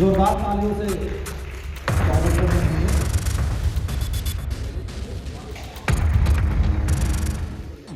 जोरदार तालियों से स्वागत कर रहे हैं।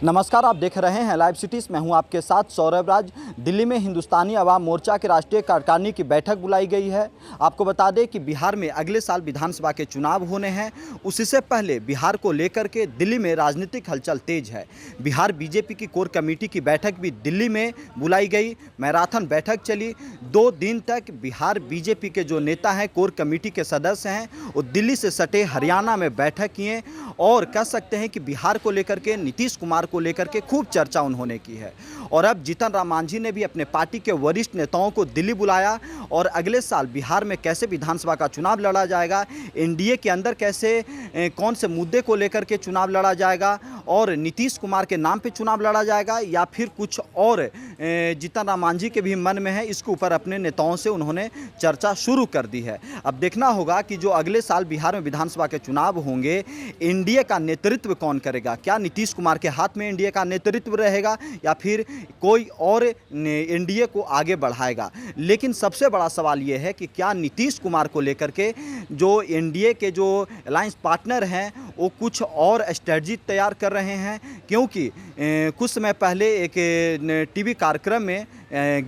नमस्कार, आप देख रहे हैं लाइव सिटीज़। मैं हूं आपके साथ सौरभ राज। दिल्ली में हिंदुस्तानी अवाम मोर्चा के राष्ट्रीय कार्यकारिणी की बैठक बुलाई गई है। आपको बता दें कि बिहार में अगले साल विधानसभा के चुनाव होने हैं। उससे पहले बिहार को लेकर के दिल्ली में राजनीतिक हलचल तेज है। बिहार बीजेपी की कोर कमेटी की बैठक भी दिल्ली में बुलाई गई। मैराथन बैठक चली। 2 दिन तक बिहार बीजेपी के जो नेता हैं, कोर कमेटी के सदस्य हैं, वो दिल्ली से सटे हरियाणा में बैठक किए और कह सकते हैं कि बिहार को लेकर के, नीतीश कुमार को लेकर के खूब चर्चा उन्होंने की है। और अब जीतन राम मांझी ने भी अपने पार्टी के वरिष्ठ नेताओं को दिल्ली बुलाया और अगले साल बिहार में कैसे विधानसभा का चुनाव लड़ा जाएगा, एनडीए के अंदर कैसे कौन से मुद्दे को लेकर के चुनाव लड़ा जाएगा और नीतीश कुमार के नाम पे चुनाव लड़ा जाएगा या फिर कुछ और जीतन राम मांझी के भी मन में है, इसके ऊपर अपने नेताओं से उन्होंने चर्चा शुरू कर दी है। अब देखना होगा कि जो अगले साल बिहार में विधानसभा के चुनाव होंगे, एनडीए का नेतृत्व कौन करेगा। क्या नीतीश कुमार के हाथ में एनडीए का नेतृत्व रहेगा या फिर कोई और एनडीए को आगे बढ़ाएगा। लेकिन सबसे बड़ा सवाल यह है कि क्या नीतीश कुमार को लेकर के जो एनडीए के जो अलायंस पार्टनर हैं वो कुछ और स्ट्रेटजी तैयार कर रहे हैं, क्योंकि कुछ समय पहले एक टीवी कार्यक्रम में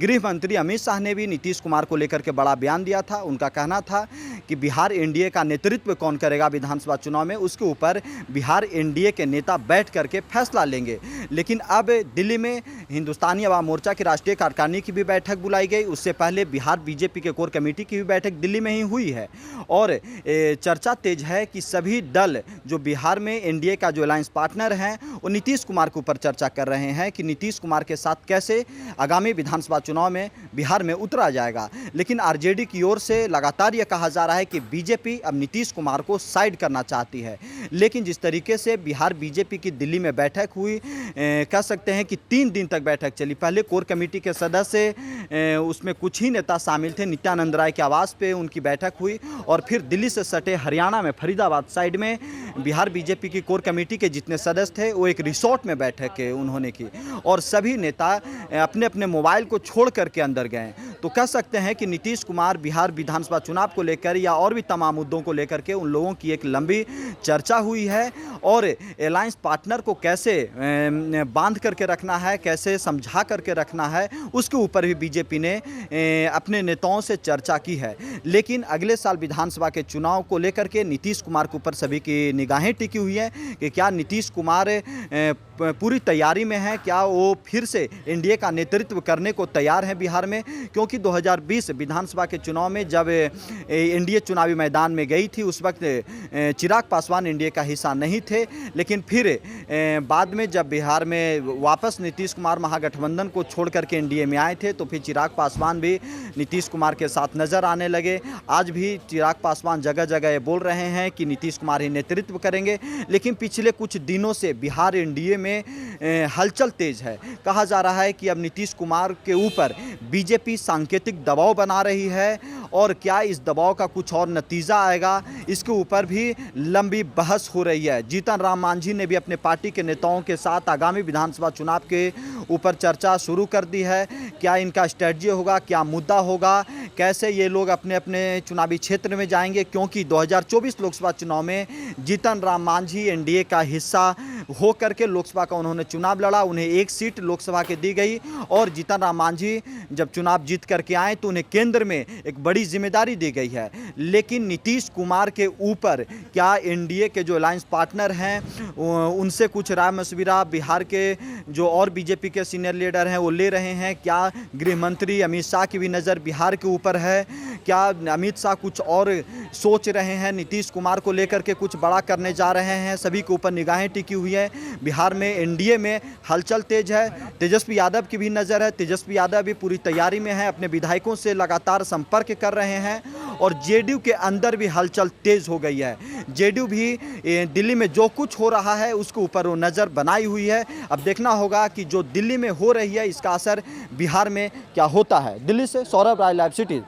गृह मंत्री अमित शाह ने भी नीतीश कुमार को लेकर के बड़ा बयान दिया था। उनका कहना था कि बिहार एनडीए का नेतृत्व कौन करेगा विधानसभा चुनाव में, उसके ऊपर बिहार एनडीए के नेता बैठ करके फैसला लेंगे। लेकिन अब दिल्ली में हिंदुस्तानी अवाम मोर्चा की राष्ट्रीय कार्यकारिणी की भी बैठक बुलाई गई। उससे पहले बिहार बीजेपी के कोर कमेटी की भी बैठक दिल्ली में ही हुई है और चर्चा तेज है कि सभी दल जो बिहार में एनडीए का जो अलायंस पार्टनर हैं वो नीतीश कुमार के ऊपर चर्चा कर रहे हैं कि नीतीश कुमार के साथ कैसे आगामी विधानसभा चुनाव में बिहार में उतरा जाएगा। लेकिन आरजेडी की ओर से लगातार यह कहा जा रहा है कि बीजेपी अब नीतीश कुमार को साइड करना चाहती है। लेकिन जिस तरीके से बिहार बीजेपी की दिल्ली में बैठक हुई, कह सकते हैं कि 3 दिन तक बैठक चली। पहले कोर कमेटी के सदस्य, उसमें कुछ ही नेता शामिल थे, नित्यानंद राय के आवास पे उनकी बैठक हुई और फिर दिल्ली से सटे हरियाणा में फरीदाबाद साइड में बिहार बीजेपी की कोर कमेटी के जितने सदस्य थे वो एक रिसोर्ट में बैठक उन्होंने की और सभी नेता अपने अपने मोबाइल को छोड़ करके अंदर गए। तो कह सकते हैं कि नीतीश कुमार बिहार विधानसभा चुनाव को लेकर या और भी तमाम मुद्दों को लेकर के उन लोगों की एक लंबी चर्चा हुई है और अलायंस पार्टनर को कैसे बांध करके रखना है, कैसे समझा करके रखना है, उसके ऊपर भी बीजेपी ने अपने नेताओं से चर्चा की है। लेकिन अगले साल विधानसभा के चुनाव को लेकर के नीतीश कुमार के ऊपर सभी की निगाहें टिकी हुई हैं कि क्या नीतीश कुमार पूरी तैयारी में है, क्या वो फिर से एनडीए का नेतृत्व करने को तैयार है बिहार में। क्योंकि 2020 विधानसभा के चुनाव में जब एनडीए चुनावी मैदान में गई थी उस वक्त चिराग पासवान एनडीए का हिस्सा नहीं थे। लेकिन फिर बाद में जब बिहार में वापस नीतीश कुमार महागठबंधन को छोड़ करके एनडीए में आए थे तो फिर चिराग पासवान भी नीतीश कुमार के साथ नज़र आने लगे। आज भी चिराग पासवान जगह जगह ये बोल रहे हैं कि नीतीश कुमार ही नेतृत्व करेंगे। लेकिन पिछले कुछ दिनों से बिहार एनडीए में हलचल तेज है। कहा जा रहा है कि अब नीतीश कुमार के ऊपर बीजेपी सांकेतिक दबाव बना रही है और क्या इस दबाव का कुछ और नतीजा आएगा, इसके ऊपर भी लंबी बहस हो रही है। जीतन राम मांझी ने भी अपने पार्टी के नेताओं के साथ आगामी विधानसभा चुनाव के ऊपर चर्चा शुरू कर दी है। क्या इनका स्ट्रेटजी होगा, क्या मुद्दा होगा, कैसे ये लोग अपने अपने चुनावी क्षेत्र में जाएंगे, क्योंकि 2024 लोकसभा चुनाव में जीतन राम मांझी एनडीए का हिस्सा हो करके लोकसभा का उन्होंने चुनाव लड़ा। उन्हें 1 सीट लोकसभा के दी गई और जीतन राम मांझी जब चुनाव जीत करके आए तो उन्हें केंद्र में एक बड़ी जिम्मेदारी दी गई है। लेकिन नीतीश कुमार के ऊपर क्या एनडीए के जो अलायंस पार्टनर हैं उनसे कुछ राय मशविरा बिहार के जो और बीजेपी के सीनियर लीडर हैं वो ले रहे हैं। क्या गृह मंत्री अमित शाह की भी नज़र बिहार के ऊपर है, क्या अमित शाह कुछ और सोच रहे हैं, नीतीश कुमार को लेकर के कुछ बड़ा करने जा रहे हैं, सभी के ऊपर निगाहें टिकी हुई है। बिहार में एनडीए में हलचल तेज है। तेजस्वी यादव की भी नज़र है। तेजस्वी यादव भी पूरी तैयारी में है, अपने विधायकों से लगातार संपर्क कर रहे हैं और जेडीयू के अंदर भी हलचल तेज हो गई है। जेडीयू भी दिल्ली में जो कुछ हो रहा है उसके ऊपर वो नज़र बनाई हुई है। अब देखना होगा कि जो दिल्ली में हो रही है इसका असर बिहार में क्या होता है। दिल्ली से सौरभ राय, लाइव सिटी।